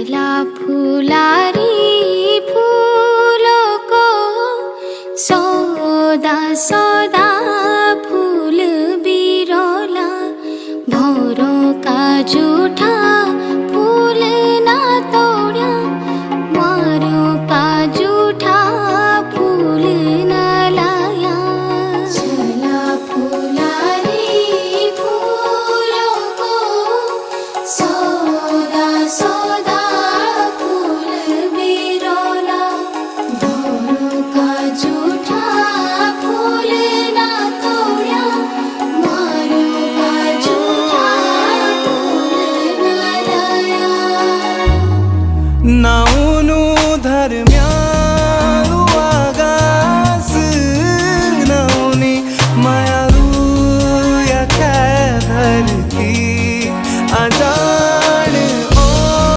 छैला फुलारी फूलों सौदा सौदा फूल बिरला भौरों का जूठा फूल ना तोड़ा मारों का जूठा फूल न लाया। छैला फुलारी फूलों को सौदा सौदा फूल बिरला भौरों का जूठा फूल ना तोड़ा मारों का जूठा फूल न लाया। ना